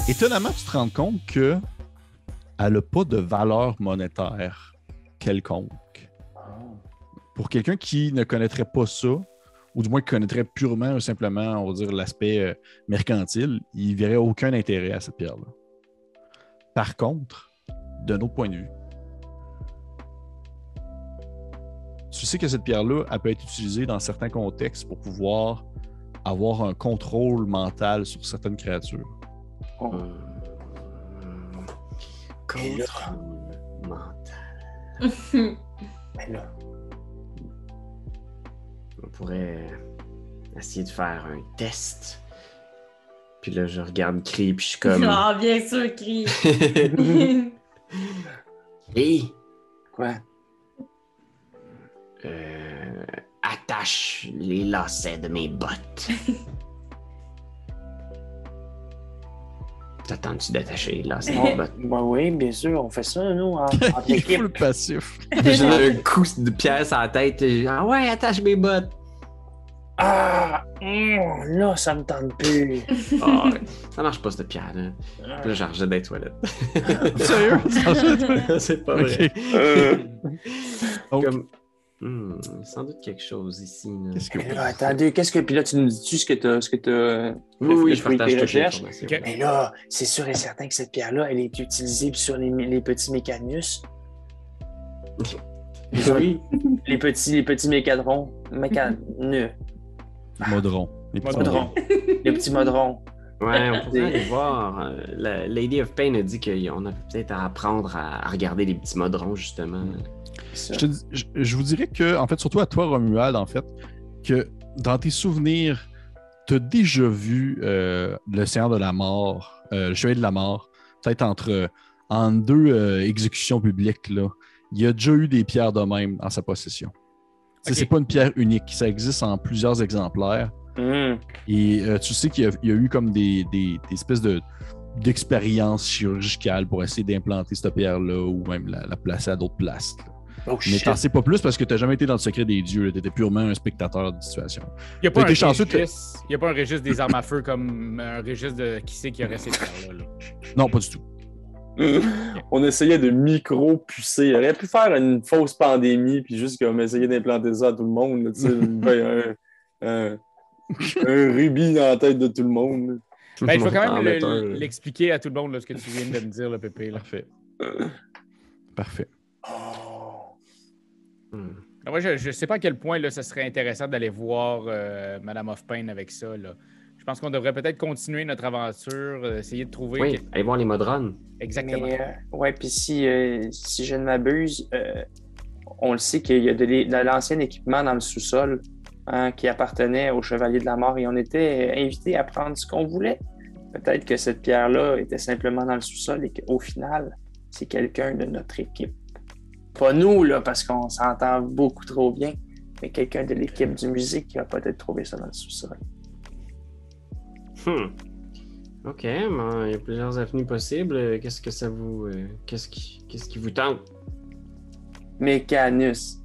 Étonnamment, tu te rends compte qu'elle n'a pas de valeur monétaire quelconque. Pour quelqu'un qui ne connaîtrait pas ça, ou du moins qui connaîtrait purement ou simplement, on va dire, l'aspect mercantile, il ne verrait aucun intérêt à cette pierre-là. Par contre, d'un autre point de vue, tu sais que cette pierre-là, elle peut être utilisée dans certains contextes pour pouvoir avoir un contrôle mental sur certaines créatures. Contrôle mental. Mais là, on pourrait essayer de faire un test. Puis là, je regarde Cree, puis je suis comme... Ah, bien sûr, Cree. Cree, quoi? attache les lacets de mes bottes. T'attends-tu d'attacher les lacets de mes bottes? Bah oui, bien sûr, on fait ça, nous, entre Il est équipes. full passif. J'ai un coup de pièce à la tête. Ah ouais, attache mes bottes. Ah! Là, ça me tente plus. Ah, ça marche pas, cette pierre-là. Puis là, j'en rejette des toilettes. Sérieux? C'est pas vrai. Donc, Sans doute quelque chose ici. Là. qu'est-ce que... Mais là, attendez, qu'est-ce que... Puis là, tu nous dis-tu ce que t'as... Oui, je fouillé partage tes toutes les recherches? informations. Ok. Mais là, c'est sûr et certain que cette pierre-là, elle est utilisée sur les petits mécanus. Oui. Les petits mécadrons. Mécanus. Modron. Les petits Modrons. Les petits modrons. Ouais, on pourrait aller voir. La Lady of Pain a dit qu'on a peut-être à apprendre à regarder les petits modrons, justement. Ça. Je vous dirais que, en fait, surtout à toi, Romuald, en fait, que dans tes souvenirs, tu as déjà vu le Seigneur de la Mort, le Chevalier de la Mort, peut-être en deux exécutions publiques, là. Il y a déjà eu des pierres de même dans sa possession. Ok. C'est pas une pierre unique, ça existe en plusieurs exemplaires. Hum. Et tu sais qu'il y a eu comme des espèces d'expériences chirurgicales pour essayer d'implanter cette pierre-là ou même la placer à d'autres places. Là. Oh Mais shit. t'en sais pas plus parce que t'as jamais été dans le secret des dieux. Tu étais purement un spectateur de situation. Il n'y a, pas T'as été chanceux, un registre des armes à feu comme un registre de qui c'est qui aurait ces pierres-là. Là. Non, pas du tout. On essayait de micro-pucer. On aurait pu faire une fausse pandémie puis juste comme essayer d'implanter ça à tout le monde. Là, tu sais, un rubis dans la tête de tout le monde. Ben, je vais quand En même mettre un, l'expliquer à tout le monde là, ce que tu viens de me dire, le Pépé. Là. Parfait. Parfait. Moi, je ne sais pas à quel point là, ça serait intéressant d'aller voir Madame of Pain avec ça. Là. Je pense qu'on devrait peut-être continuer notre aventure, essayer de trouver... Oui, allez voir les modrones. Exactement. Mais, ouais, puis si je ne m'abuse, on le sait qu'il y a de l'ancien équipement dans le sous-sol qui appartenait au Chevalier de la Mort et on était invités à prendre ce qu'on voulait. Peut-être que cette pierre-là était simplement dans le sous-sol et qu'au final, c'est quelqu'un de notre équipe. Pas nous, là, parce qu'on s'entend beaucoup trop bien, mais quelqu'un de l'équipe du musée qui a peut-être trouvé ça dans le sous-sol. OK, ben, il y a plusieurs avenues possibles. Qu'est-ce que ça vous... qu'est-ce qui vous tente? Mécanus.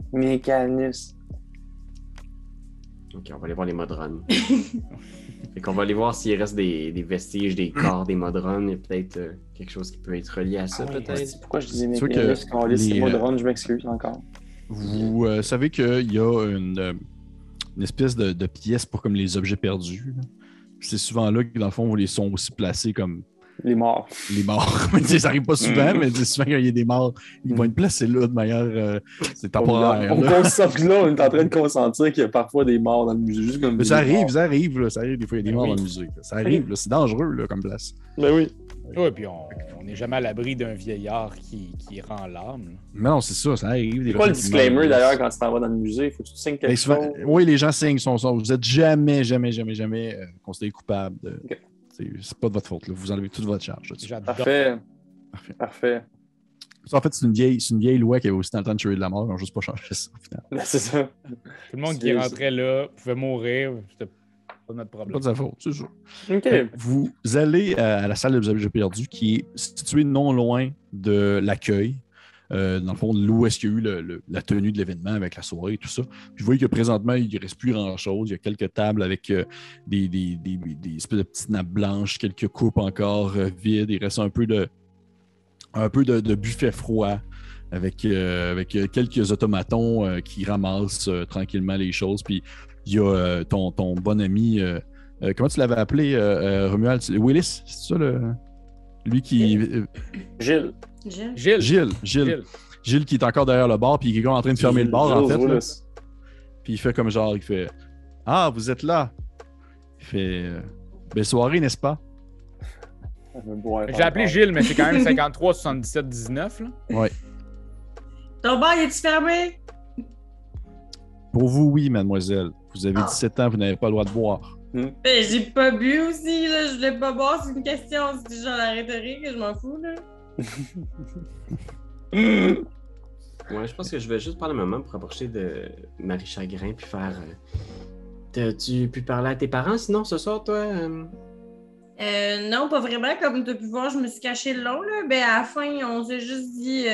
OK, on va aller voir les modrones. Fait qu'on va aller voir s'il reste des vestiges, des corps des modrones. Il y a peut-être quelque chose qui peut être relié à ça, peut-être. Pourquoi je disais C'est sûr Mécanus que quand on lit ces les, mots de Ron, je m'excuse encore. Vous savez qu'il y a une espèce de pièce pour comme les objets perdus. Là. C'est souvent là que, dans le fond, ils sont aussi placés comme Les morts. les morts. Ça arrive pas souvent, mais souvent, quand il y a des morts, ils vont être placés là de manière... c'est temporaire. On là. constate là, on est en train de consentir qu'il y a parfois des morts dans le musée. Juste comme Mais ça des morts. arrive, là, ça arrive, des fois, il y a des morts dans le musée. Là. Ça arrive, là, c'est dangereux là, comme place. Ben oui. Oui, puis on n'est jamais à l'abri d'un vieillard qui rend l'âme. là. Mais non, c'est ça arrive. C'est quoi le disclaimer d'ailleurs quand tu t'en vas dans le musée? Faut que tu signes quelque Mais souvent, chose. oui, les gens signent, vous n'êtes jamais considéré coupable. Ok. C'est pas de votre faute. Là. Vous enlevez toute votre charge. Là-dessus. J'adore. Parfait. Ça, en fait, c'est une vieille loi qui avait aussi dans le temps de Chevalier de la Mort. Ils n'ont juste pas changé ça, au final. Ben, c'est ça. Tout le monde qui rentrait là pouvait mourir. C'était pas notre Pas problème. de sa faute, c'est ça. OK. Vous allez à la salle des objets perdus qui est située non loin de l'accueil. dans le fond, où est-ce qu'il y a eu la tenue de l'événement avec la soirée et tout ça. Puis vous voyez que présentement, il ne reste plus grand-chose. Il y a quelques tables avec des espèces de petites nappes blanches, quelques coupes encore vides. Il reste un peu de buffet froid avec quelques automatons qui ramassent tranquillement les choses. Puis il y a ton bon ami, comment tu l'avais appelé, Romuald? Willis, c'est ça lui qui... Gilles. Gilles qui est encore derrière le bar, puis qui est en train de fermer le bar, en fait. Là. Willis. Puis il fait comme genre, il fait « Ah, vous êtes là! » Il fait « Belle soirée, n'est-ce pas? » J'ai appelé Gilles, mais c'est quand même 53 77 19. Là. Ouais. Ton bar, est-tu fermé? Pour vous, oui, mademoiselle. Vous avez 17 ans, vous n'avez pas le droit de boire. Ben, j'ai pas bu aussi, là. Je voulais pas boire, c'est une question. C'est genre la rhétorique, je m'en fous, là. Ouais, je pense que je vais juste prendre un moment pour approcher de Marie Chagrin puis faire. T'as-tu pu parler à tes parents sinon ce soir, toi? Non, pas vraiment. Comme tu as pu voir, je me suis cachée le long, là. Ben, à la fin, on s'est juste dit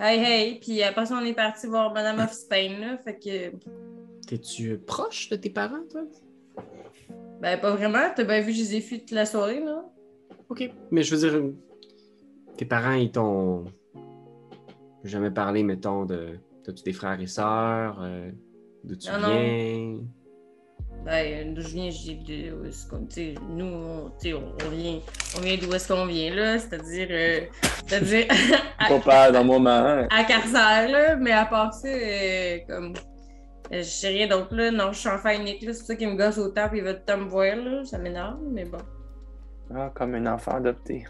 hey, puis après ça, on est parti voir Madame of Spain, là. Fait que. T'es-tu proche de tes parents, toi? Ben, pas vraiment. T'as bien vu, je les ai fui toute la soirée, là. Ok. Mais je veux dire, tes parents, ils t'ont jamais parlé, mettons, t'as-tu des frères et sœurs? D'où tu Non, viens? Ben, d'où je viens, je dis, c'est comme, tu sais, nous, on vient d'où est-ce qu'on vient, là, c'est-à-dire Papa, dans mon moment. à Carcère, là, mais à part ça, comme, je sais rien d'autre, là, non, je suis enfant unique, là, c'est pour ça qu'il me gosse autant, puis il veut tout le temps me voir, là, ça m'énerve, mais bon. Ah, comme un enfant adopté.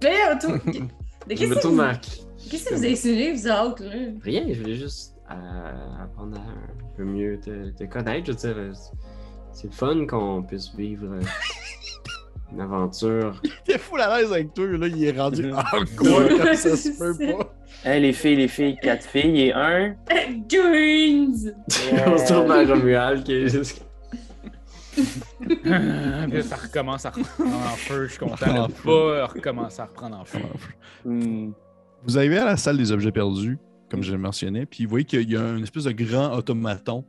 Là, tout, Je me tourne vers... qu'est-ce que vous insinuez, vous autres, là? Rien, je voulais juste apprendre à un peu mieux te connaître. Je veux dire, c'est le fun qu'on puisse vivre une aventure. Il est fou à l'aise avec toi, là, il est rendu encore, ça se peut pas. Hey, les filles, 4 filles et 1. Twins! On se tourne vers Romuald qui est juste... Puis ça recommence à reprendre en feu. Je suis content de pas recommencer à reprendre en feu. Vous arrivez à la salle des objets perdus, comme je le mentionnais, puis vous voyez qu'il y a une espèce de grand automaton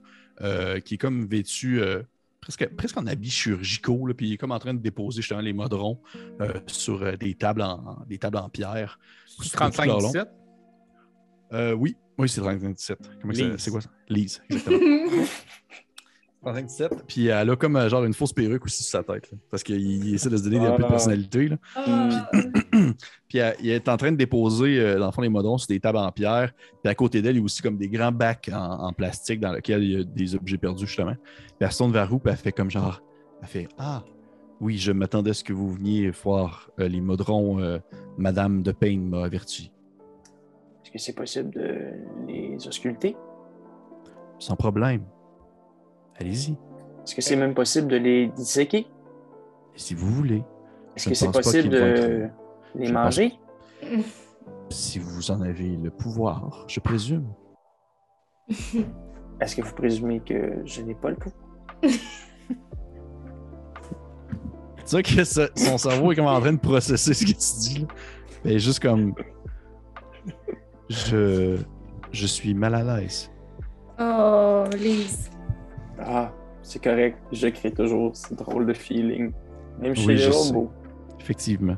qui est comme vêtu presque en habits chirurgicaux, là, puis il est comme en train de déposer justement les modrons sur des tables en pierre. C'est 35-17? Oui, c'est 35-17. C'est quoi ça? Lise, exactement. 35-17. Puis elle a comme genre une fausse perruque aussi sur sa tête, là, parce qu'il essaie de se donner un peu de personnalité. Là. Puis il est en train de déposer, dans le fond, les modrons sur des tables en pierre. Puis à côté d'elle, il y a aussi comme des grands bacs en plastique dans lesquels il y a des objets perdus, justement. Puis elle se tourne vers vous, puis elle fait comme genre... Elle fait « Ah, oui, je m'attendais à ce que vous veniez voir les modrons. Madame de Payne m'a averti. » Est-ce que c'est possible de les ausculter? Sans problème. Allez-y. Est-ce que c'est même possible de les disséquer? Si vous voulez. Est-ce que c'est possible de les manger? Si vous en avez le pouvoir, je présume. Est-ce que vous présumez que je n'ai pas le pouvoir? Tu sais que son cerveau est comme en train de processer ce que tu dis. Là. Mais juste comme... Je suis mal à l'aise. Oh, Lise. Ah, c'est correct. Je crée toujours ce drôle de feeling. Même chez Oui, les je robots. Effectivement.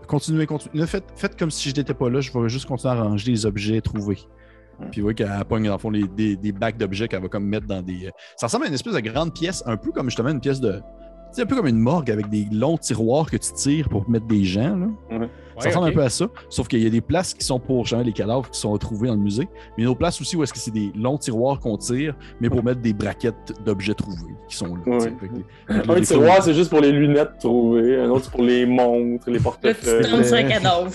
Continuez. Faites comme si je n'étais pas là. Je vais juste continuer à ranger les objets trouvés. Puis vous voyez qu'elle pogne dans le fond des bacs d'objets qu'elle va comme mettre dans des... Ça ressemble à une espèce de grande pièce, un peu comme justement une pièce de... Tu sais, un peu comme une morgue avec des longs tiroirs que tu tires pour mettre des gens, là. Ouais. Ça ressemble un peu à ça, sauf qu'il y a des places qui sont pour justement les cadavres qui sont retrouvés dans le musée, mais une autre place aussi où est-ce que c'est des longs tiroirs qu'on tire, mais pour mettre des braquettes d'objets trouvés qui sont là. Ouais. Un tiroir, c'est juste pour les lunettes trouvées, un autre c'est pour les montres, les Là, tu portefeuilles. tombes sur un cadavre.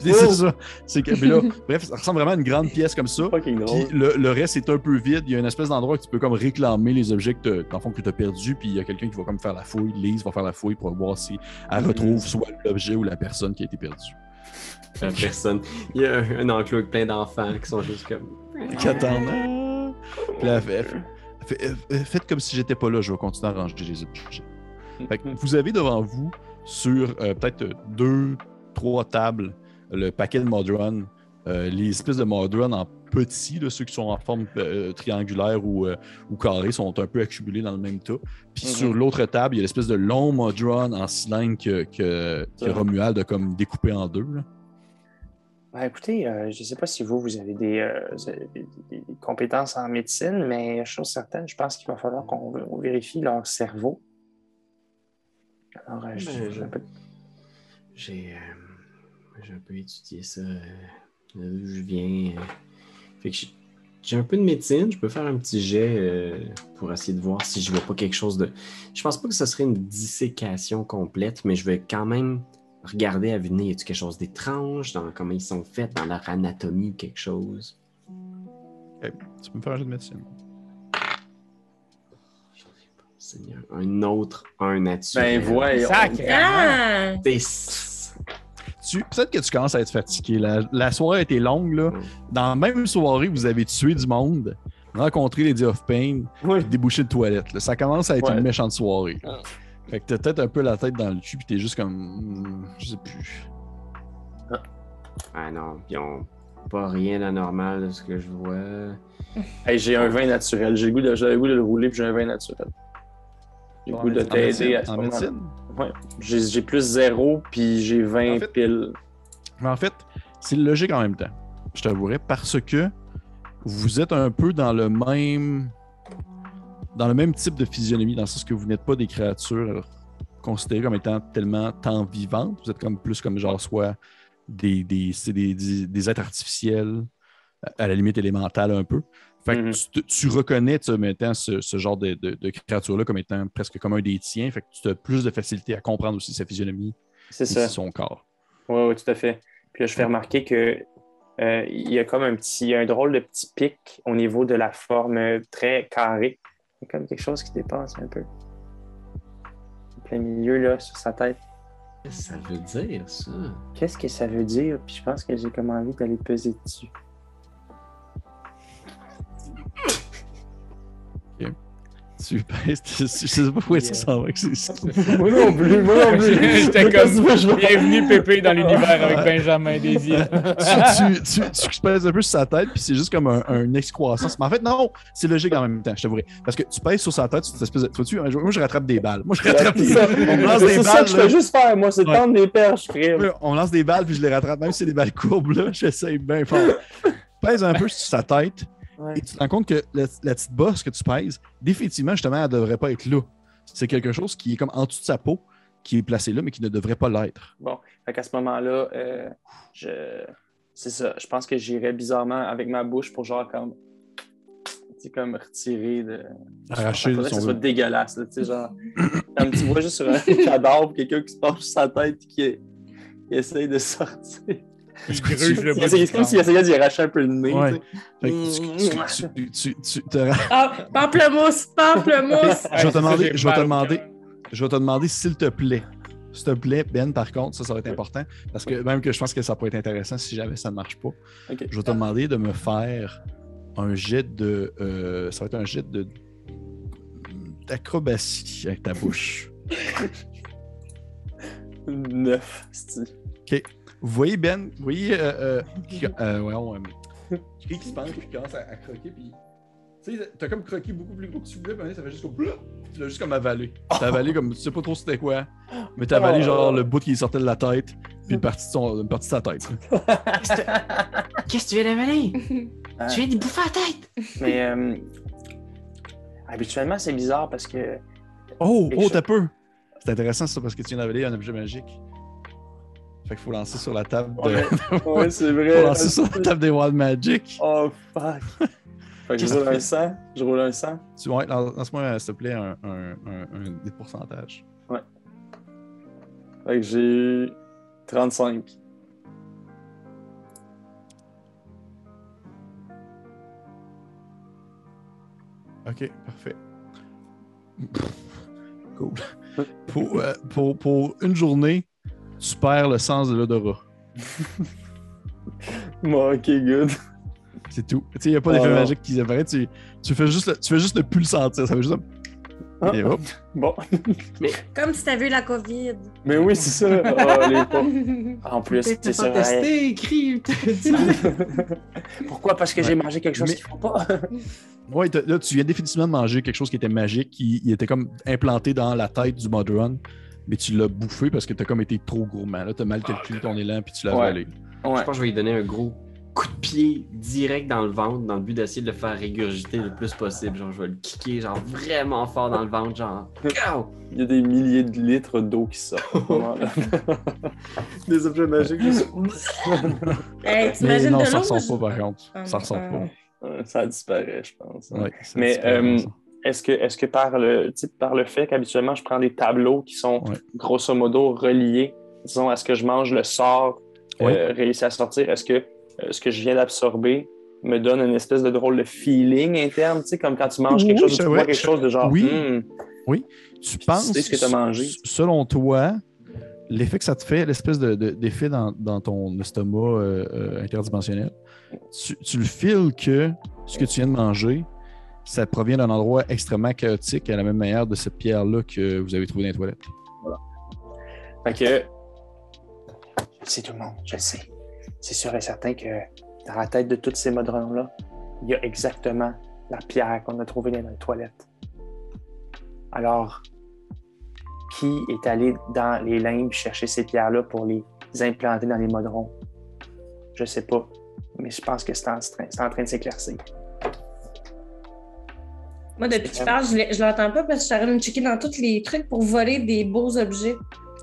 Puis c'est ça. Puis là, bref, ça ressemble vraiment à une grande pièce comme ça. Fucking Puis drôle. le reste est un peu vide. Il y a une espèce d'endroit où tu peux comme réclamer les objets que tu as perdus. Puis il y a quelqu'un qui va comme faire la fouille. Lise va faire la fouille pour voir si elle retrouve soit l'objet ou la personne qui a été perdue. La personne. Il y a un enclos avec plein d'enfants qui sont juste comme. Qui attendent. Puis là, faites comme si j'étais pas là. Je vais continuer à ranger les objets. Fait que vous avez devant vous, sur peut-être 2-3 tables, le paquet de Modron. Les espèces de Modron en petits, là, ceux qui sont en forme triangulaire ou carrée, sont un peu accumulés dans le même tas. Puis sur l'autre table, il y a l'espèce de long Modron en cylindre que Romuald a comme découpé en deux. Là. Ben, écoutez, je ne sais pas si vous avez des compétences en médecine, mais chose certaine, je pense qu'il va falloir qu'on vérifie leur cerveau. Alors, j'ai un peu étudié ça. D'où je viens. Fait que j'ai un peu de médecine. Je peux faire un petit jet pour essayer de voir si je vois pas quelque chose de... Je pense pas que ce serait une dissécation complète, mais je vais quand même regarder à vue de nez. Y a-t-il quelque chose d'étrange dans comment ils sont faits, dans leur anatomie ou quelque chose? Okay. Tu peux me faire un jeu de médecine. Seigneur, un naturel. Ben voyons. Sacrément! Peut-être que tu commences à être fatigué. La soirée a été longue. Là. Dans la même soirée, vous avez tué du monde, rencontré Lady of Pain, puis débouché de toilette. Là. Ça commence à être une méchante soirée. Fait que t'as peut-être un peu la tête dans le cul, puis t'es juste comme... je sais plus. Ah non, ils ont pas rien d'anormal de ce que je vois. Hey, j'ai un vin naturel. J'ai le goût de le rouler, puis j'ai un vin naturel. J'ai le goût de t'aider à ce moment-là. médecine? Ouais. J'ai plus 0, puis j'ai 20 piles. Mais en fait, c'est logique en même temps, je t'avouerais, parce que vous êtes un peu dans le même type de physionomie, dans le sens que vous n'êtes pas des créatures considérées comme étant tellement temps vivantes. Vous êtes comme plus comme genre soit des êtres artificiels, à la limite élémentale un peu. Fait que tu reconnais maintenant ce genre de créature-là comme étant presque comme un des tiens. Fait que tu as plus de facilité à comprendre aussi sa physionomie et son corps. Oui, tout à fait. Puis là, je fais remarquer que il y a comme un drôle de petit pic au niveau de la forme très carrée. Il y a comme quelque chose qui dépasse un peu. En plein milieu, là, sur sa tête. Qu'est-ce que ça veut dire, ça? Qu'est-ce que ça veut dire? Puis je pense que j'ai comme envie d'aller peser dessus. Tu pèses, je sais pas où est-ce que ça va avec Moi non plus. J'étais comme bienvenue Pépé dans l'univers avec Benjamin Désir. tu pèses un peu sur sa tête, puis c'est juste comme un excroissance. Mais en fait, non, c'est logique en même temps, je t'avouerai. Parce que tu pèses sur sa tête, cette espèce de... Moi, je rattrape des balles. On me lance des balles. C'est ça que je fais juste faire, moi, c'est tendre des perches, frère. On lance des balles, puis je les rattrape, même si c'est des balles courbes, là. J'essaye bien fort. Pèse un peu sur sa tête. Ouais. Et tu te rends compte que la petite bosse que tu pèses, définitivement, justement, elle ne devrait pas être là. C'est quelque chose qui est comme en dessous de sa peau, qui est placé là, mais qui ne devrait pas l'être. Bon, fait qu'à ce moment-là, c'est ça. Je pense que j'irais bizarrement avec ma bouche pour genre comme... C'est comme retirer de... Arracher que ça soit dégueulasse, là, tu sais, genre... Comme tu vois juste sur un cadavre, quelqu'un qui se penche sur sa tête et qui essaye de sortir. C'est comme s'il essayait d'y arracher un peu le nez. Ouais. Pamplemousse! Je vais te demander, s'il te plaît, Ben, par contre, ça va être important, parce que même que je pense que ça pourrait être intéressant si jamais ça ne marche pas. Okay. Je vais te demander de me faire un jet de... ça va être un jet d'acrobatie avec ta bouche. 9, c'est-tu. OK. Vous voyez Ben, vous voyez qui se penche puis qui commence à croquer, puis tu sais, t'as comme croqué beaucoup plus gros que tu voulais, puis ça fait juste comme tu l'as juste comme avalé. T'as avalé comme, tu sais pas trop c'était quoi, mais t'as avalé genre le bout qui sortait de la tête, puis une partie de sa tête. Qu'est-ce que tu viens d'avaler? Tu viens d'y bouffer la tête! Mais habituellement, c'est bizarre parce que... Oh, t'as peu! C'est intéressant ça, parce que tu viens d'avaler un objet magique. Fait qu'il faut lancer sur la table de... Ouais, c'est vrai. Faut lancer sur la table des Wild Magic. Oh, fuck. Fait que je roule un 100. Je roule un 100. Ouais, lance-moi, s'il te plaît, des pourcentages. Ouais. Fait que j'ai 35. OK, parfait. Cool. Pour une journée, tu perds le sens de l'odorat. Bon, ok, good. C'est tout. Tu sais, il n'y a pas d'effet magique qui apparaît. Tu fais juste ne plus le sentir. Ça fait juste Et hop. Bon. Comme si t'avais eu la COVID. Mais oui, c'est ça. Ah, les pauvres. En plus, T'as c'est pas ça. testé, écrit. Pourquoi? Parce que j'ai mangé quelque chose Mais- qu'il faut pas. Ouais, là, tu viens définitivement de manger quelque chose qui était magique, il était comme implanté dans la tête du Modron, mais tu l'as bouffé parce que t'as comme été trop gourmand. Là, t'as mal calculé ton élan puis tu l'as Ouais. avalé. Ouais. Je pense que je vais lui donner un gros coup de pied direct dans le ventre dans le but d'essayer de le faire régurgiter le plus possible. Genre, je vais le kicker genre vraiment fort dans le ventre, genre. Go! Il y a des milliers de litres d'eau qui sortent. à ce moment-là. Des objets magiques, je sais Hey, Mais t'imagines non, de ça l'eau? ressort pas par contre. Ah, Ça ressort ah. pas. Ça disparaît, je pense. Ouais, ça Mais disparaît, ça. est-ce que par le fait qu'habituellement je prends des tableaux qui sont Ouais. grosso modo reliés, disons, à ce que je mange, le sort Ouais. réussit à sortir, est-ce que ce que je viens d'absorber me donne une espèce de drôle de feeling interne, tu sais, comme quand tu manges quelque Oui, chose, tu ouais, vois quelque chose de genre, oui. Hmm, Tu penses, sais ce que t'as mangé. selon toi, l'effet que ça te fait, l'espèce d'effet dans ton estomac interdimensionnel, tu le files que ce que tu viens de manger, ça provient d'un endroit extrêmement chaotique, à la même manière de cette pierre-là que vous avez trouvée dans les toilettes. Fait que je sais tout le monde, je le sais. C'est sûr et certain que dans la tête de tous ces modrons-là, il y a exactement la pierre qu'on a trouvée dans les toilettes. Alors, qui est allé dans les limbes chercher ces pierres-là pour les implanter dans les modrons? Je sais pas, mais je pense que c'est en train de s'éclaircir. Moi, depuis que tu parles, je l'entends pas parce que je suis en train de me checker dans tous les trucs pour voler des beaux objets.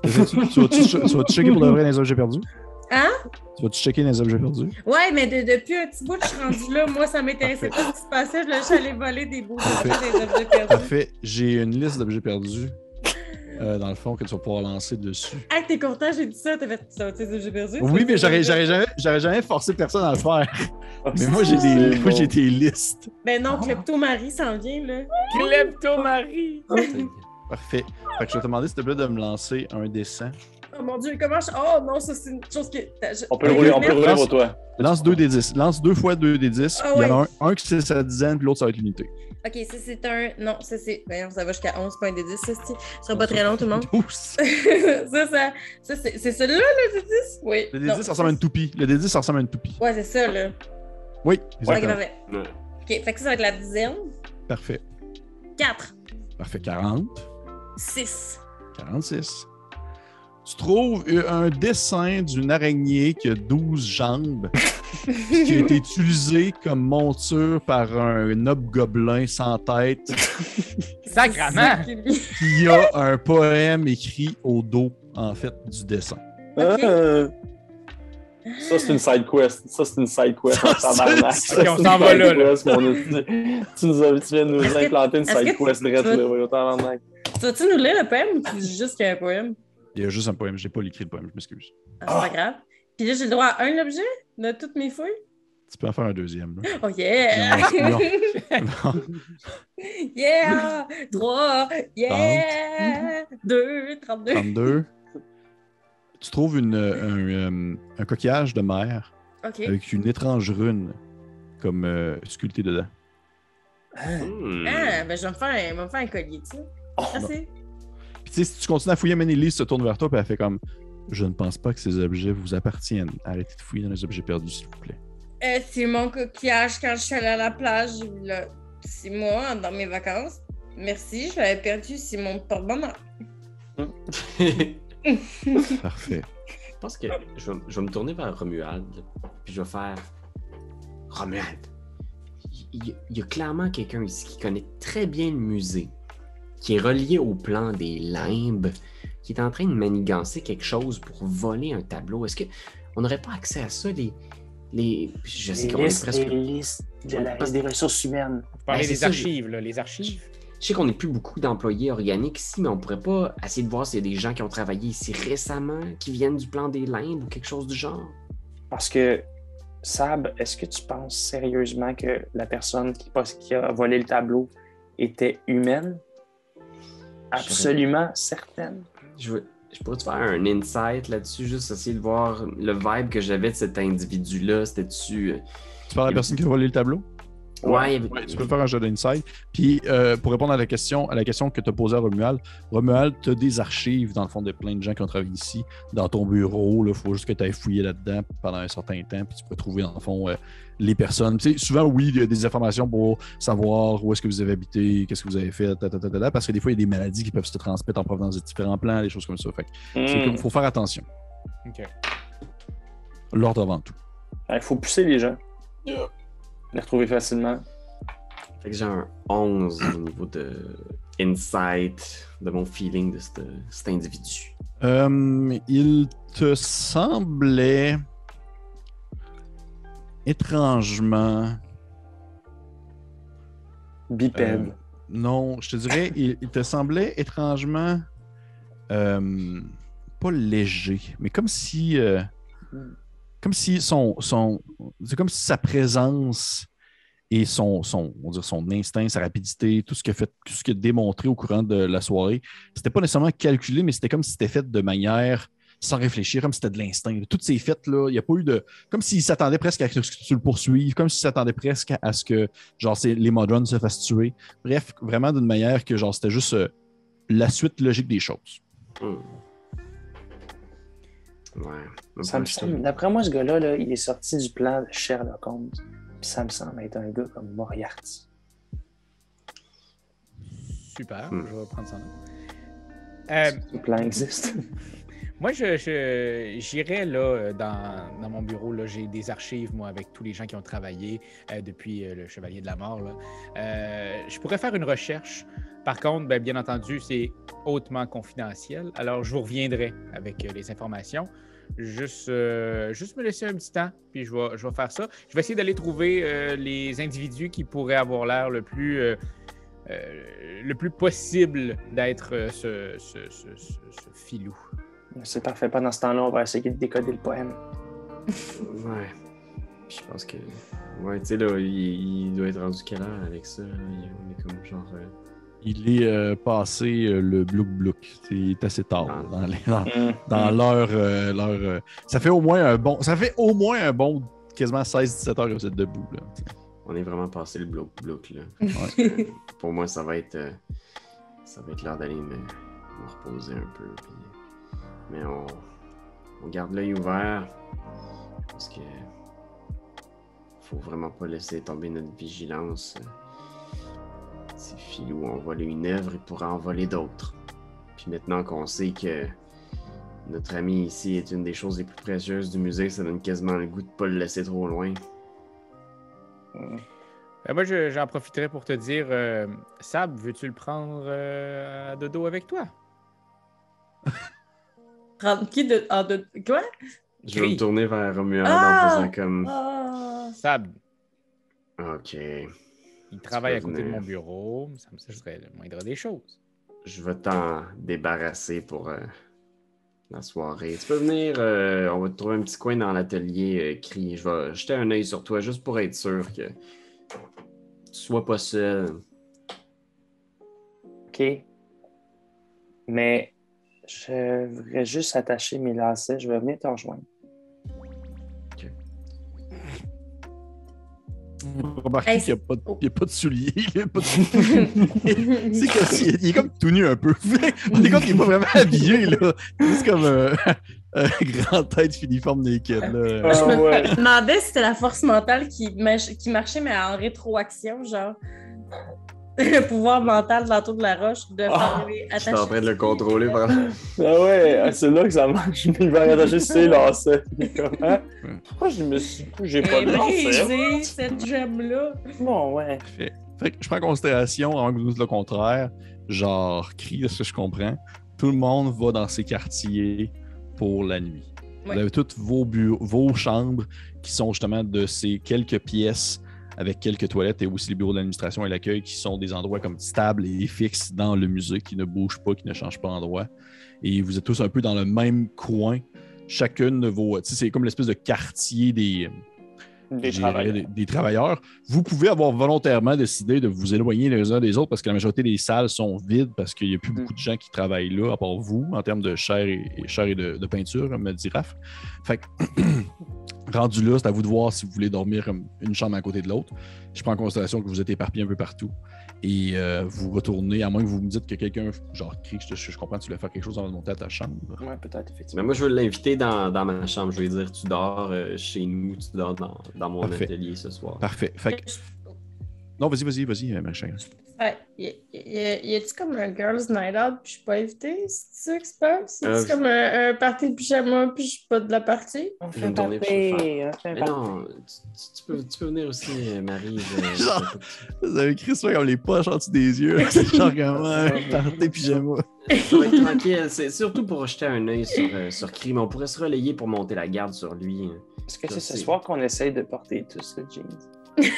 Tu vas-tu checker pour de vrai dans les objets perdus? Hein? Tu vas-tu checker dans les objets perdus? Ouais, mais depuis un petit bout, je suis rendue là. Moi, ça m'intéressait pas ce qui se passait. Je suis allée voler des beaux objets, des objets perdus. Parfait. J'ai une liste d'objets perdus, dans le fond, que tu vas pouvoir lancer dessus. Ah, t'es content, j'ai dit ça. T'as fait ça, tes objets perdus? Oui, mais j'aurais jamais forcé personne à le faire. Mais moi, j'ai des listes. Ben non, Klepto-Marie s'en vient, là. Klepto-Marie! Parfait. Fait que je vais te demander, s'il te plaît, de me lancer un dessin. Oh mon Dieu, comment je... Oh non, ça, c'est une chose que... On peut le rouler, pour toi. Lance 2 des 10. Lance 2 fois 2 des 10. Ah Il y en a ouais. un qui c'est sa dizaine, puis l'autre, ça va être l'unité. OK, ça, c'est un... Non, ça, c'est... Voyons, ça va jusqu'à 11 points des 10, ça, ce sera pas très long, tout le monde. 12. ça, c'est celui-là, le D10? Oui. Le Non, D10, ça ressemble à une toupie. Le D10, ça ressemble à une toupie. Ouais, c'est ça, là. Oui, OK, exactement. parfait. Ouais. OK, fait que ça va être la dizaine. Parfait. 4, Parfait. 40. 6. 46. Tu trouves un dessin d'une araignée qui a 12 jambes, qui a été utilisé comme monture par un hobgoblin sans tête, Sacrement! qui a un poème écrit au dos, en fait, du dessin. Ok. Ça, c'est une side quest. Ça, c'est une side quest en Ça, tabarnak. c'est- Ça, Ok, on c'est s'en une va side là, là. quest, mon esti. Tu viens de nous Est-ce que- implanter une est-ce side que quest tu direct, vas- là. Voyons, tabarnak. Tu vas-tu nous lire le poème ou tu dis juste qu'il y a un poème? Il y a juste un poème, j'ai pas écrit le poème, je m'excuse. Ah, c'est pas grave. Puis là, j'ai le droit à un objet de toutes mes fouilles? Tu peux en faire un deuxième. Là. Oh yeah! Non, non. Yeah! 3! Yeah! 2! 32! 32. Tu trouves un coquillage de mer OK. avec une étrange rune comme sculptée dedans. Ah, ben je vais me faire un collier, tu sais. Merci. Puis tu sais, si tu continues à fouiller, Manny se tourne vers toi et elle fait comme « Je ne pense pas que ces objets vous appartiennent. Arrêtez de fouiller dans les objets perdus, s'il vous plaît. C'est mon coquillage quand je suis allée à la plage, là, 6 mois dans mes vacances. Merci, je l'avais perdu, c'est mon porte-bonheur. » Parfait. Je pense que je vais me tourner vers Romuald, puis je vais faire Romuald. Il y a clairement quelqu'un ici qui connaît très bien le musée, qui est relié au plan des limbes, qui est en train de manigancer quelque chose pour voler un tableau. Est-ce qu'on n'aurait pas accès à ça, je sais qu'on est presque... Les listes des ressources humaines. Vous parlez Ben, c'est des ça, archives, là, les archives. Je sais qu'on n'est plus beaucoup d'employés organiques ici, mais on pourrait pas essayer de voir s'il y a des gens qui ont travaillé ici récemment, qui viennent du plan des limbes ou quelque chose du genre. Parce que, Sab, est-ce que tu penses sérieusement que la personne qui a volé le tableau était humaine? Absolument certaine. Je pourrais te faire un insight là-dessus, juste essayer de voir le vibe que j'avais de cet individu-là. C'était-tu... Tu parles à la personne qui a volé le tableau? Ouais, Ouais, tu peux faire un jeu d'insight. Puis, pour répondre à la question que tu as posée à Romuald, tu as des archives, dans le fond, de plein de gens qui ont travaillé ici, dans ton bureau. Il faut juste que tu ailles fouiller là-dedans pendant un certain temps, puis tu peux trouver, dans le fond, les personnes. Tu sais, souvent, oui, il y a des informations pour savoir où est-ce que vous avez habité, qu'est-ce que vous avez fait, parce que des fois, il y a des maladies qui peuvent se transmettre en provenance de différents plans, des choses comme ça. Fait que faut faire attention. OK. L'ordre avant tout. Il faut pousser les gens. Les retrouver facilement. Fait que j'ai un 11 au niveau de insight, de mon feeling de cet individu. Il te semblait étrangement... Bipède. Non, je te dirais, il te semblait étrangement pas léger, mais comme si c'est comme si sa présence et son instinct, sa rapidité, tout ce qu'il a démontré au courant de la soirée, c'était pas nécessairement calculé, mais c'était comme si c'était fait de manière sans réfléchir, comme si c'était de l'instinct. Toutes ces fêtes-là, il n'y a pas eu de... Comme s'il s'attendait presque à ce que tu le poursuives, comme s'il s'attendait presque à ce que les Modrons se fassent tuer. Bref, vraiment d'une manière que c'était juste la suite logique des choses. Ouais. Ça me semble, d'après moi, ce gars-là, là, il est sorti du plan de Sherlock Holmes. Puis ça me semble être un gars comme Moriarty. Super, je vais prendre ça en note. Le plan existe. Moi, j'irais là, dans mon bureau. Là, j'ai des archives, moi, avec tous les gens qui ont travaillé depuis le Chevalier de la Mort. Là. Je pourrais faire une recherche. Par contre, bien entendu, c'est hautement confidentiel. Alors, je vous reviendrai avec les informations. Juste me laisser un petit temps, puis je vais faire ça. Je vais essayer d'aller trouver les individus qui pourraient avoir l'air le plus possible d'être ce filou. C'est parfait. Pendant ce temps-là, on va essayer de décoder le poème. Ouais. Puis je pense que... Ouais, tu sais, là, il doit être rendu quelle heure avec ça? On est comme genre... Il est passé le blouk-blouk. C'est assez tard dans l'heure. Ça fait au moins un bon quasiment 16-17 heures que vous êtes debout. Là. On est vraiment passé le blouk-blouk. Là. Ouais. Pour moi, ça va être l'heure d'aller me reposer un peu. Puis... Mais on garde l'œil ouvert parce que faut vraiment pas laisser tomber notre vigilance. Si Philou a volé une œuvre, il pourra en voler d'autres. Puis maintenant qu'on sait que notre ami ici est une des choses les plus précieuses du musée, ça donne quasiment le goût de pas le laisser trop loin. Moi, j'en profiterai pour te dire, Sab, veux-tu le prendre à dodo avec toi? Prendre qui quoi? Je vais me tourner vers Romuald en faisant comme... Sab. Ok. Il travaille à côté de mon bureau. Ça serait le moindre des choses. Je vais t'en débarrasser pour la soirée. Tu peux venir, on va te trouver un petit coin dans l'atelier, crier. Je vais jeter un œil sur toi juste pour être sûr que tu sois pas seul. OK. Mais je voudrais juste attacher mes lacets. Je vais venir te rejoindre. Remarquez qu'il n'y a pas de souliers. C'est comme il est comme tout nu un peu. On est comme qu'il n'est pas vraiment habillé. Là. C'est comme un grand tête filiforme naked. Là. Je me demandais si c'était la force mentale qui marchait, mais en rétroaction, genre. Le pouvoir mental de l'entour de la roche de faire je suis en train de le contrôler par là. Ah ouais, c'est là que ça marche. Il va attacher ses lacets. Pourquoi j'ai pas de lacets? Briser cette gemme-là. Bon, ouais. Fait que je prends en considération, avant que vous dites le contraire, genre, cri de ce que je comprends, tout le monde va dans ses quartiers pour la nuit. Ouais. Vous avez toutes vos chambres qui sont justement de ces quelques pièces avec quelques toilettes et aussi les bureaux de l'administration et l'accueil qui sont des endroits comme stables et fixes dans le musée, qui ne bougent pas, qui ne changent pas d'endroit. Et vous êtes tous un peu dans le même coin. Chacune de vos... Tu sais, c'est comme l'espèce de quartier des travailleurs. Vous pouvez avoir volontairement décidé de vous éloigner les uns des autres parce que la majorité des salles sont vides parce qu'il n'y a plus beaucoup de gens qui travaillent là, à part vous, en termes de chair et de peinture, me dit Raph. Fait que rendu là, c'est à vous de voir si vous voulez dormir comme une chambre à côté de l'autre. Je prends en considération que vous êtes éparpillés un peu partout. Et vous retournez, à moins que vous me dites que quelqu'un, genre, crie, je comprends que tu voulais faire quelque chose avant de monter à ta chambre. Ouais, peut-être, effectivement. Mais moi, je veux l'inviter dans ma chambre. Je vais lui dire, tu dors chez nous, tu dors dans mon Parfait. atelier ce soir. Parfait. Fait que... Non, vas-y, Marie-Chagrin. Ouais, y a-tu comme un girls' night out puis je suis pas invitée? C'est ça qui se passe? C'est comme un party de pyjama puis je suis pas de la partie? On J'ai fait un une tournée pour party, faire. on fait un Mais party. non, tu peux venir aussi, Marie. Genre, vous avez écrit ça comme les poches en dessous des yeux. C'est genre comme un party pyjama. Ça va être tranquille. C'est surtout pour jeter un œil sur Crime. On pourrait se relayer pour monter la garde sur lui. Est-ce que c'est ce c'est- soir qu'on essaye de porter tous le jeans?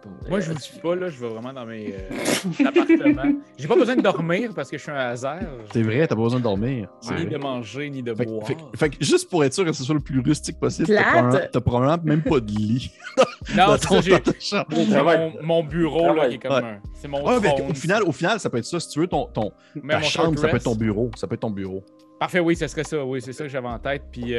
Bon, Moi, je vous suis pas, là. Je vais vraiment dans mes appartements. J'ai pas besoin de dormir parce que je suis un hasard. C'est vrai, t'as pas besoin de dormir. C'est Ni vrai. de manger, ni de Fait, boire. fait que juste pour être sûr que ce soit le plus rustique possible, Plate. t'as probablement même pas de lit Non, dans c'est ça, j'ai dans ta chambre. j'ai mon bureau, là, qui est comme Ouais. un... C'est mon Ouais, mais trône. au final, ça peut être ça. Si tu veux, Mais ta mon chambre, short ça peut être dress. ton bureau. Ça peut être ton bureau. Parfait, oui, ce serait ça. Oui, c'est ça que j'avais en tête. Puis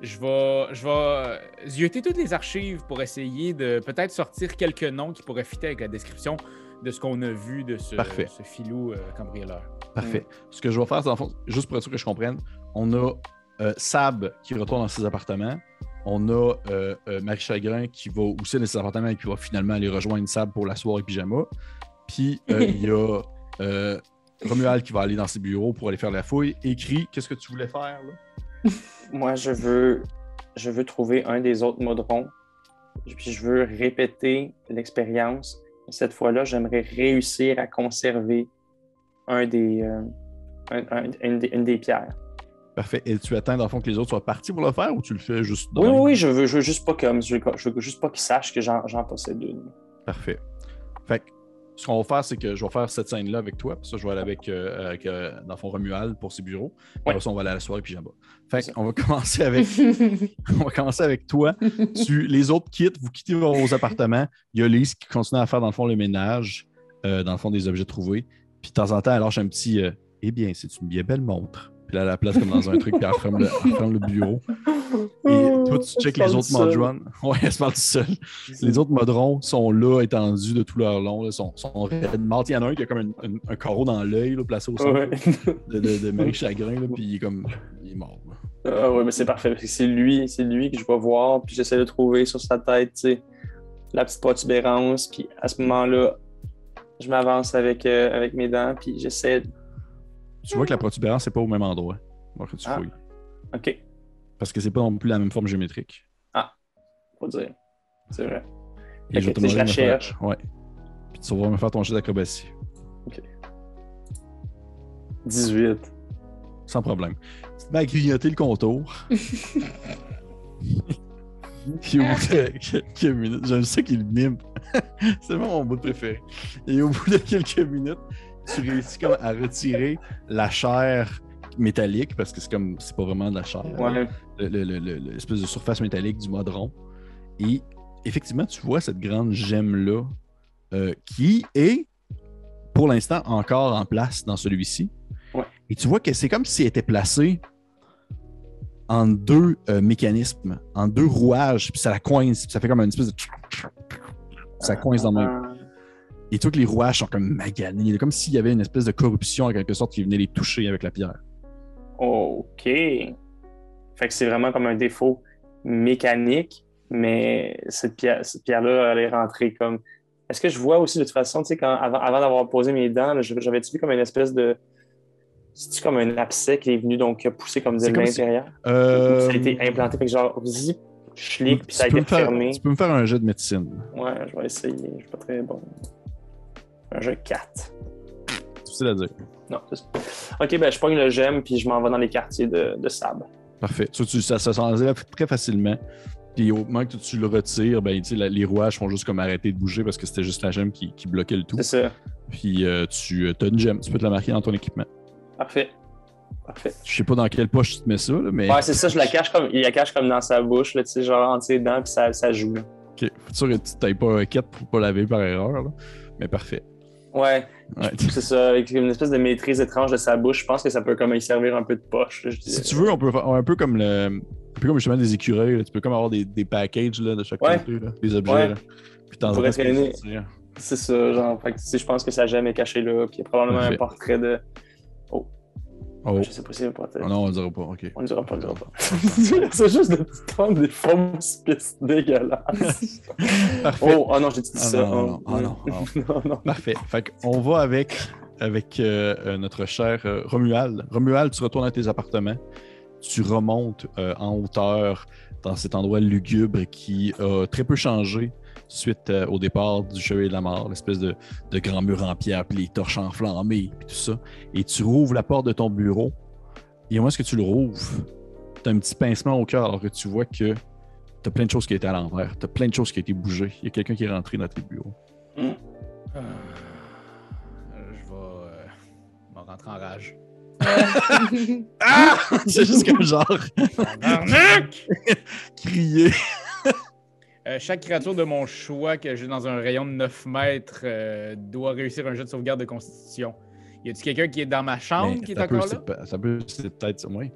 je vais zioter toutes les archives pour essayer de peut-être sortir quelques noms qui pourraient fitter avec la description de ce qu'on a vu de ce filou cambrioleur. Parfait. Ce que je vais faire, c'est dans le fond, juste pour être sûr que je comprenne, on a Sab qui retourne dans ses appartements. On a Marie Chagrin qui va aussi dans ses appartements et qui va finalement aller rejoindre Sab pour la soirée pyjama. Puis il y a Romuald qui va aller dans ses bureaux pour aller faire la fouille. Écrit, qu'est-ce que tu voulais faire là? Moi, je veux trouver un des autres modrons. Puis je veux répéter l'expérience. Cette fois-là, j'aimerais réussir à conserver une des pierres. Parfait. Et tu attends dans le fond que les autres soient partis pour le faire ou tu le fais juste Oui, demain? oui, je veux juste pas je veux juste pas qu'ils sachent que j'en possède une. Parfait. Fait que ce qu'on va faire, c'est que je vais faire cette scène-là avec toi. Puis ça, je vais aller avec dans le fond, Romuald pour ses bureaux. Puis après ça, on va aller à la soirée pyjama. Fait qu'on va commencer avec toi. Les autres quittent, vous quittez vos appartements. Il y a Lise qui continue à faire, dans le fond, le ménage, dans le fond, des objets trouvés. Puis de temps en temps, elle lâche un petit eh bien, c'est une bien belle montre. Puis là, elle la place comme dans un truc, puis elle ferme le bureau. Et toi, tu checkes les autres modrons. Ouais, elle se parle tout seul. Les autres modrons sont là, étendus de tout leur long. Là, sont raides morts. Il y en a un qui a comme un carreau dans l'œil, là, placé au centre de Marie Chagrin, là, puis il est mort. Ah ouais, mais c'est parfait. Parce que c'est lui que je vais voir, puis j'essaie de trouver sur sa tête, tu sais, la petite protubérance. Puis à ce moment-là, je m'avance avec mes dents, puis j'essaie. Tu vois que la protubérance, c'est pas au même endroit. Alors que tu fouilles. OK. Parce que c'est pas non plus la même forme géométrique. Faut dire. C'est vrai. Et je vais te je la demander de me faire- cherche. Ouais. Puis tu vas me faire ton jet d'acrobatie. 18. Sans problème. Tu te mets à grignoter le contour. Puis au bout de quelques minutes, j'aime ça qu'il mime. C'est vraiment mon bout préféré. Et au bout de quelques minutes, tu réussis comme à retirer la chair métallique, parce que c'est pas vraiment de la chair. Ouais. L'espèce de surface métallique du modron. Et effectivement, tu vois cette grande gemme-là qui est, pour l'instant, encore en place dans celui-ci. Ouais. Et tu vois que c'est comme si elle était placée en deux mécanismes, en deux rouages, puis ça la coince, puis ça fait comme une espèce de... Ça coince dans le même. Et tu vois que les rouages sont comme maganés. C'est comme s'il y avait une espèce de corruption, en quelque sorte, qui venait les toucher avec la pierre. OK. Fait que c'est vraiment comme un défaut mécanique, mais cette pierre-là, elle est rentrée comme... Est-ce que je vois aussi de toute façon, tu sais, avant d'avoir posé mes dents, là, j'avais-tu vu comme une espèce de... C'est-tu comme un abcès qui est venu, donc qui a poussé comme de C'est comme l'intérieur? Ça a été implanté, fait que genre, zip, schlick, puis ça a été fermé. Tu peux me faire un jet de médecine. Ouais, je vais essayer. Je suis pas très bon. Un jeu 4. Difficile à dire. Non, c'est ça. OK, ben je pogne le gemme, puis je m'en vais dans les quartiers de sable. Parfait. Ça s'enlève très facilement. Puis au moment que tu le retires, ben, les rouages font juste comme arrêter de bouger parce que c'était juste la gemme qui bloquait le tout. C'est ça. Puis tu as une gemme. Tu peux te la marquer dans ton équipement. Parfait. Je sais pas dans quelle poche tu te mets ça, là, mais... Ouais, c'est ça, il la cache comme dans sa bouche, là, tu sais, genre entre ses dents, puis ça joue. Là. OK. Faut sûr que tu t'ailles pas un quête pour pas laver par erreur, là. Mais parfait. Ouais, Ouais. c'est ça, avec une espèce de maîtrise étrange de sa bouche. Je pense que ça peut comme y servir un peu de poche. Là, je Si dirais. tu veux, on peut faire un peu comme justement des écureuils. Là. Tu peux comme avoir des packages là, de chaque Ouais. côté, là, des objets. Ouais. Là. Puis t'en pourrait as traîner. sortir. C'est ça, genre. Fait que, tu sais, je pense que ça jamais caché là. Puis il y a probablement Parfait. un portrait de. Oh. Je sais pas si c'est pas. Oh non, on le dira pas. OK. On ne dira pas, on ne dira pas. C'est juste de prendre des fausses pistes dégueulasses. Parfait. Oh non, j'ai dit ça. Non. Non. Parfait. Fait qu'on va avec notre cher Romuald. Romuald, tu retournes à tes appartements. Tu remontes en hauteur dans cet endroit lugubre qui a très peu changé suite au départ du Chevalier de la Mort, l'espèce de grand mur en pierre, puis les torches enflammées, puis tout ça. Et tu rouvres la porte de ton bureau. Et au moment où tu le rouvres, tu as un petit pincement au cœur alors que tu vois que tu as plein de choses qui étaient à l'envers. Tu as plein de choses qui ont été bougées. Il y a quelqu'un qui est rentré dans tes bureaux. Je vais rentrer en rage. Ah! C'est juste comme genre Arnaque! crier. Chaque créature de mon choix que j'ai dans un rayon de 9 mètres doit réussir un jet de sauvegarde de constitution. Y a-t-il quelqu'un qui est dans ma chambre qui est encore là? Ça peut, c'est peut-être ça. Oui.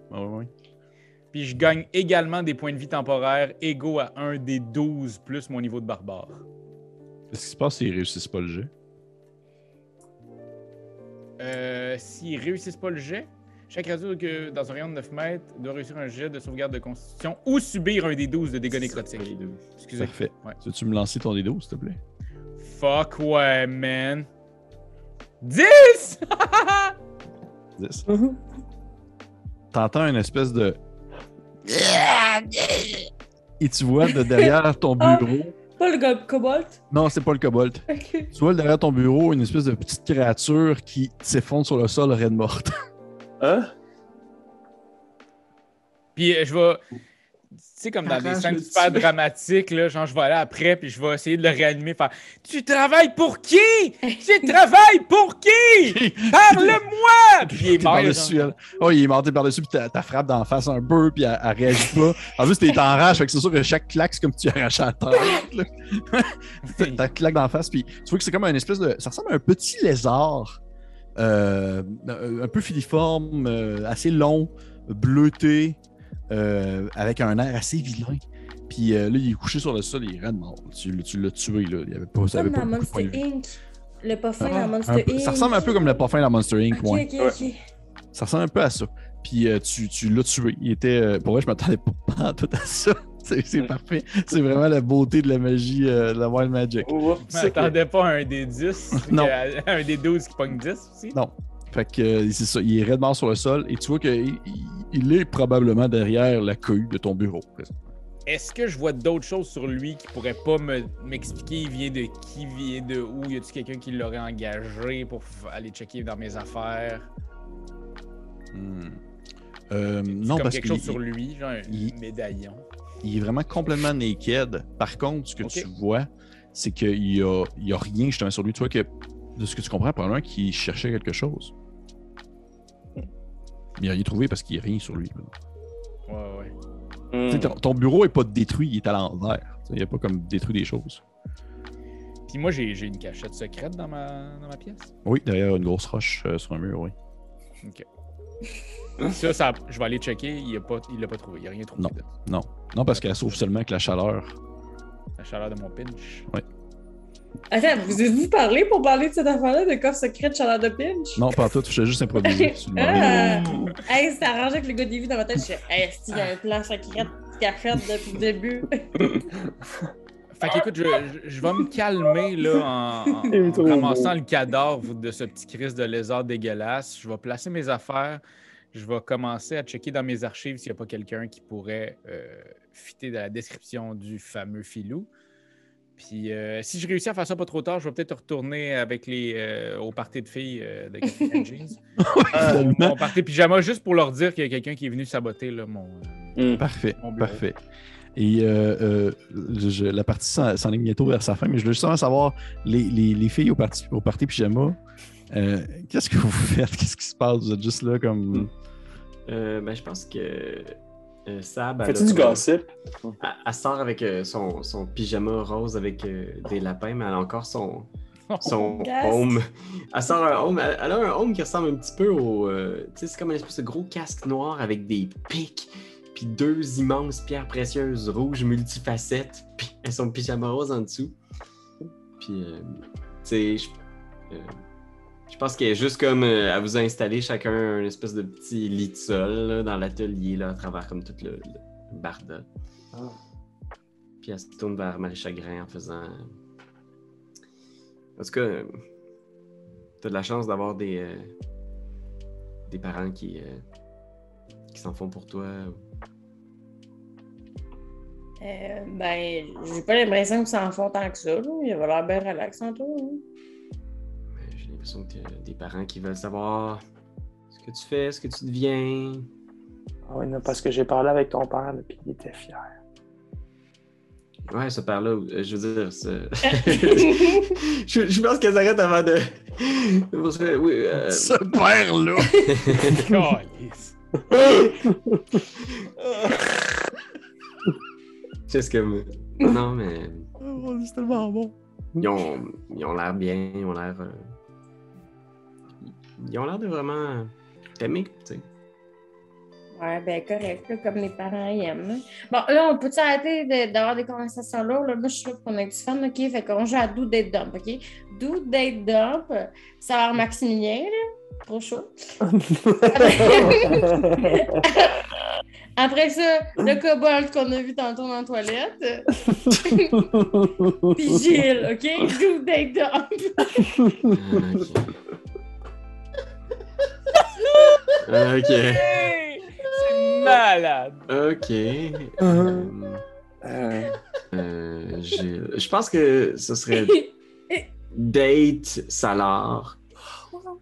Puis je gagne également des points de vie temporaires égaux à 1 des 12 plus mon niveau de barbare. Qu'est-ce qui se passe s'ils réussissent pas le jet? S'ils réussissent pas le jet, chaque créature dans un rayon de 9 mètres doit réussir un jet de sauvegarde de constitution ou subir un des 12 de dégâts nécrotiques. Excusez. Parfait. Ouais. Veux-tu me lancer ton D12, s'il te plaît? Fuck ouais, man. 10! 10. T'entends une espèce de... Et tu vois de derrière ton bureau... Pas le kobold? Non, c'est pas le kobold. Ok. Tu vois derrière ton bureau une espèce de petite créature qui s'effondre sur le sol raide morte. Hein? Puis je vais... Tu sais, comme dans des Arrache scènes le super dessus. dramatiques, là, genre je vais aller après puis je vais essayer de le réanimer, faire « Tu travailles pour qui? Tu travailles pour qui? Parle-moi! » Puis il est mort. par-dessus elle. Oh, il est monté par-dessus, puis t'as frappe d'en face un peu, puis elle réagit pas. En plus, t'es en rage, fait que c'est sûr que chaque claque, c'est comme si tu arrachais la tête. là. T'as claque d'en face, puis tu vois que c'est comme une espèce de... Ça ressemble à un petit lézard, un peu filiforme, assez long, bleuté, avec un air assez vilain. Puis là, il est couché sur le sol, il est raide mort. Tu l'as tué, là. Il avait pas, ça avait Comme pas dans beaucoup de points Monster de vie. Inc. Le parfum Ah, dans Monster Inc. Ça ressemble un peu comme le parfum dans Monster Inc. Ok, ouais. ok. Ça ressemble un peu à ça. Puis tu l'as tué. Il était. Pour vrai, je m'attendais pas tout à ça. C'est parfait. C'est vraiment la beauté de la magie, de la Wild Magic. Je m'attendais pas à un des 10, Non. à un des 12 qui pogne 10 aussi. Non. Fait que c'est ça. Il est raide mort sur le sol et tu vois qu'il est probablement derrière la cohue de ton bureau. Est-ce que je vois d'autres choses sur lui qui pourraient pas m'expliquer il vient de qui, vient de où? Y a-t-il quelqu'un qui l'aurait engagé pour aller checker dans mes affaires? Non, comme parce quelque que chose sur lui, genre un il- médaillon. il est vraiment complètement naked. Par contre, ce que Ok. tu vois, c'est qu'il y a rien justement sur lui. Tu vois que, de ce que tu comprends, probablement qu'il cherchait quelque chose. Mais il a rien trouvé parce qu'il n'y a rien sur lui. Ouais. Tu sais, ton bureau n'est pas détruit, il est à l'envers. Il n'a pas comme détruit des choses. Puis moi, j'ai une cachette secrète dans ma pièce. Oui, derrière une grosse roche sur un mur, oui. OK. Ça, je vais aller checker. Il l'a pas trouvé. Il n'a rien trouvé. Non. Non, parce qu'elle sauve seulement avec la chaleur. La chaleur de mon pinch. Attends, vous êtes-vous parlé pour parler de cette affaire-là, de coffre secret de chaleur de pinch? Non, pas tout, je fais juste improviser. sur le moment. Hey, c'est arrangé avec le gars des vues dans ma tête. Je suis hey, il y a un plan secret qu'a fait depuis le début. Fait qu'écoute, je vais me calmer là, en Il est trop ramassant beau. le cadavre de ce petit Christ de lézard dégueulasse. Je vais placer mes affaires. Je vais commencer à checker dans mes archives s'il n'y a pas quelqu'un qui pourrait fitter dans la description du fameux filou. Puis si je réussis à faire ça pas trop tard, je vais peut-être retourner avec au party de filles de Café and Jeans. Mon party pyjama, juste pour leur dire qu'il y a quelqu'un qui est venu saboter là, mon Parfait, Mon bureau. parfait. Et la partie s'enligne bientôt vers sa fin, mais je veux justement savoir, les filles au party pyjama, qu'est-ce que vous faites? Qu'est-ce qui se passe? Vous êtes juste là comme... Ben, je pense que Sab, elle, Fais-tu du gossip? elle sort avec son pyjama rose avec des lapins, mais elle a encore son son Yes. home. Elle sort un home. Elle a un home qui ressemble un petit peu au... tu sais, c'est comme une espèce de gros casque noir avec des pics, puis 2 immenses pierres précieuses rouges multifacettes, puis elles sont pyjama rose en dessous. Puis, tu sais, je pense qu'elle est juste comme... elle vous a installé chacun une espèce de petit lit de sol là, dans l'atelier, là, à travers comme tout le barda. Puis elle se tourne vers Marie Chagrin en faisant... En tout cas, t'as de la chance d'avoir des parents qui s'en font pour toi. Ben, j'ai pas l'impression qu'ils s'en font tant que ça. Là. Il avait l'air bien relax en tout. Hein. Mais j'ai l'impression que t'as des parents qui veulent savoir ce que tu fais, ce que tu deviens. Ah oui, non, parce que j'ai parlé avec ton père, puis il était fier. Ouais, ce père-là, je veux dire, je pense qu'elles arrêtent avant de... Oui, Ce père-là! Calice. c'est ce que... Non, mais... Oh, c'est tellement bon. Ils ont l'air bien, ils ont l'air de vraiment t'aimer, tu sais. Ouais, ben correct, là, comme les parents y aiment. Là. Bon, là, on peut-tu arrêter d'avoir des conversations lourdes? Là? Moi, je suis sûre qu'on a du fun, OK? Fait qu'on joue à Do Date Dump, OK? Do Date Dump, ça va avoir Maximilien, là. Trop chaud. Après ça, le kobold qu'on a vu tantôt dans la toilette. Puis Gilles, OK? Do Date Dump. Ok. C'est malade. Ok. Je pense que ce serait Date Salar.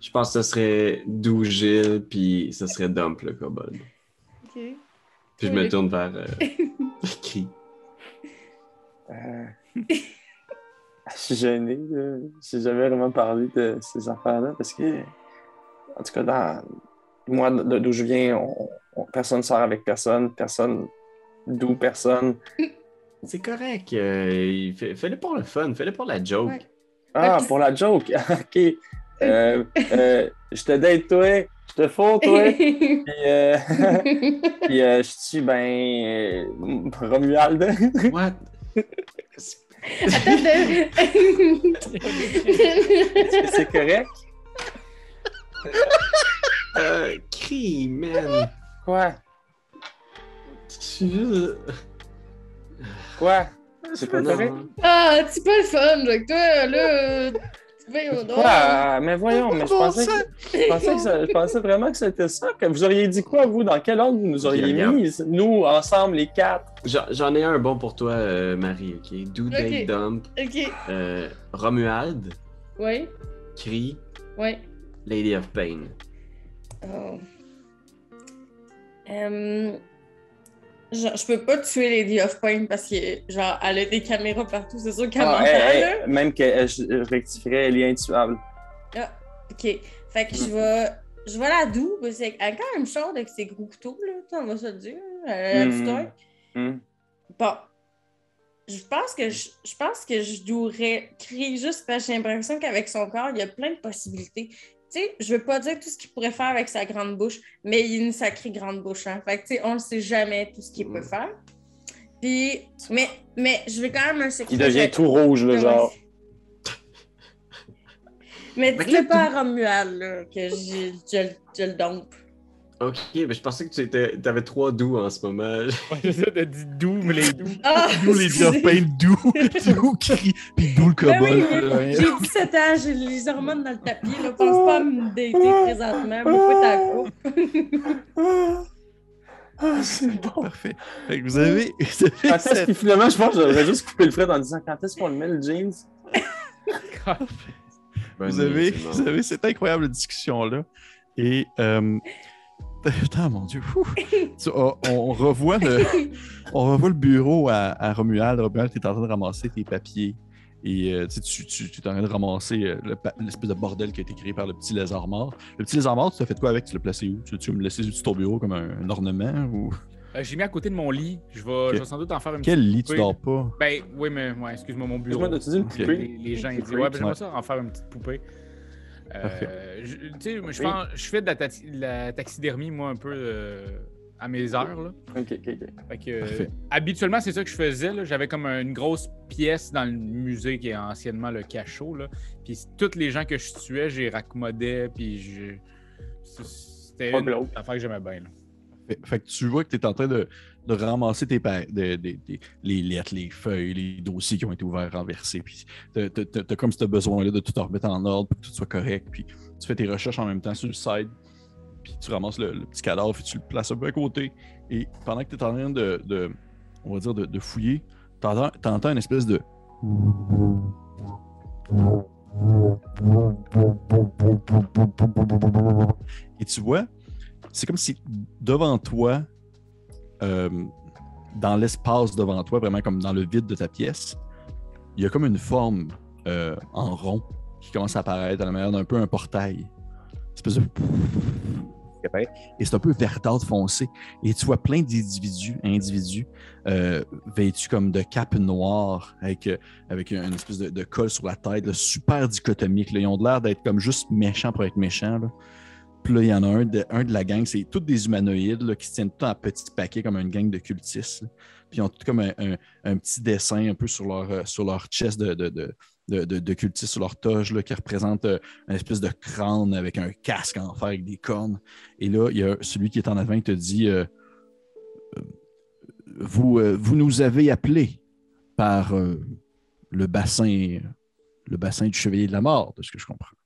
Je pense que ce serait Dou Gilles, puis ce serait Dump le kobold. OK. Puis je me tourne vers Cri. Je suis gêné. J'ai jamais vraiment parlé de ces affaires-là parce que, en tout cas, moi, d'où je viens, personne sort avec personne, d'où personne. C'est correct. Fais-le pour le fun, fais-le pour la joke. Ouais. Ah, pour la joke. OK. Je te date, toi. Je te fous, toi. Puis, puis je suis, Romuald. What? Attends, Est-ce que c'est correct? Cri, man. Quoi? Je suis juste... Quoi? C'est pas Non. correct? Ah, c'est pas le fun, là, que toi, là. Voyons donc. Quoi? Mais voyons, mais je pensais vraiment que c'était ça. Que vous auriez dit quoi, vous? Dans quel ordre vous nous auriez Regarde. mis? Nous, ensemble, les 4. J'en ai un bon pour toi, Marie, ok? Do Date Ok. Dump, OK. Romuald, Oui, Cri, oui. Lady of Pain. Oh. Genre, je peux pas tuer Lady of Pain parce que, genre, elle a des caméras partout. C'est sûr qu'elle m'entend, là. Même que je rectifierais, elle est intuable. Ah, OK. Fait que je vais la doux, parce qu'elle est quand même chaude avec ses gros couteaux, là. On va se le dire. Elle a du temps. Bon. Je pense que je dois crier juste parce que j'ai l'impression qu'avec son corps, il y a plein de possibilités. Tu sais, je veux pas dire tout ce qu'il pourrait faire avec sa grande bouche, mais il a une sacrée grande bouche, hein. Fait que, tu sais, on ne sait jamais tout ce qu'il peut faire. Puis, mais je veux quand même un secret. Il devient tout rouge, là, genre. Mais dis-le pas à Romuald, là, que je le dompe. Ok, mais je pensais que t'avais 3 doux en ce moment. Ouais, c'est ça, t'as dit doux, mais les doux. Ah! D'où les of Pain, d'où Cri, puis d'où le Ben oui, kobold. mais j'ai 17 ans, j'ai les hormones dans le tapis, là. Pense pas à me dater présentement. Beaucoup t'as C'est bon. Parfait. Fait que vous avez Quand est-ce que finalement, je pense que j'aurais juste coupé le fret en disant quand est-ce qu'on le met, le jeans? vous avez cette incroyable discussion-là. Et putain, mon Dieu. On revoit le bureau à Romuald. Romuald, tu es en train de ramasser tes papiers. Et tu es en train de ramasser l'espèce de bordel qui a été créé par le petit lézard mort. Le petit lézard mort, tu t'as fait quoi avec? Tu l'as placé où? Tu me laissé sur ton bureau comme un ornement? Ou... J'ai mis à côté de mon lit. Je vais sans doute en faire une Quel petite lit poupée. Tu dors pas? Ben, oui, mais excuse-moi, mon bureau. Excuse-moi, t'as-tu dit une Ok. poupée? Les gens ils disent ouais, ben, j'aimerais ça en faire une petite poupée. Tu sais, je fais de la taxidermie, moi, un peu à mes heures. Là. Ok. Fait que, Parfait. habituellement, c'est ça que je faisais. Là. J'avais comme une grosse pièce dans le musée qui est anciennement le cachot. Là. Puis toutes les gens que je tuais, j'ai raccommodais. Puis c'était une affaire que j'aimais bien. Là. Fait que tu vois que tu es en train de ramasser les lettres, les feuilles, les dossiers qui ont été ouverts, renversés. Puis t'as comme ce besoin-là de tout remettre en ordre pour que tout soit correct. Puis tu fais tes recherches en même temps sur le site. Puis tu ramasses le petit cadavre et tu le places un peu à côté. Et pendant que tu es en train on va dire, de fouiller, t'entends une espèce de... Et tu vois, c'est comme si devant toi, dans l'espace devant toi, vraiment comme dans le vide de ta pièce, il y a comme une forme en rond qui commence à apparaître à la manière d'un peu un portail. Une espèce de... Et c'est un peu verdâtre foncé. Et tu vois plein d'individus vêtus comme de capes noires avec une espèce de col sur la tête, là, super dichotomique. Là. Ils ont l'air d'être comme juste méchants pour être méchants. Là. Puis là, il y en a un de la gang, c'est tous des humanoïdes là, qui se tiennent tout en petits paquets comme une gang de cultistes. Là. Puis ils ont tout comme un petit dessin un peu sur leur chest de cultistes, sur leur toge, là, qui représente une espèce de crâne avec un casque en fer avec des cornes. Et là, il y a celui qui est en avant qui te dit vous nous avez appelés par le bassin du Chevalier de la Mort, de ce que je comprends.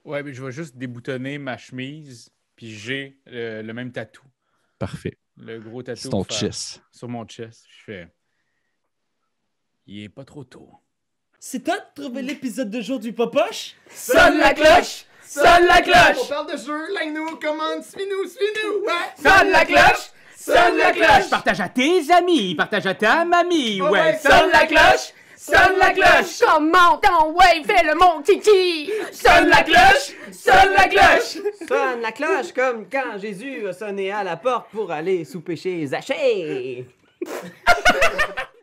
Ouais, mais je vais juste déboutonner ma chemise, puis j'ai le même tatou. Parfait. Le gros tatou. C'est ton chest. Sur mon chest. Je fais. Il est pas trop tôt. C'est toi de trouver l'épisode de jour du Popoche? Sonne la cloche! Sonne la cloche! On parle de jeu, like-nous, commande, suis-nous, ouais! Sonne la cloche! Sonne la cloche! Partage à tes amis, partage à ta mamie, ouais! Sonne la cloche! Sonne la cloche! Comment ton ouais, fais-le mon titi! Sonne la cloche! Sonne la cloche! Sonne la cloche comme quand Jésus a sonné à la porte pour aller souper chez Zachée!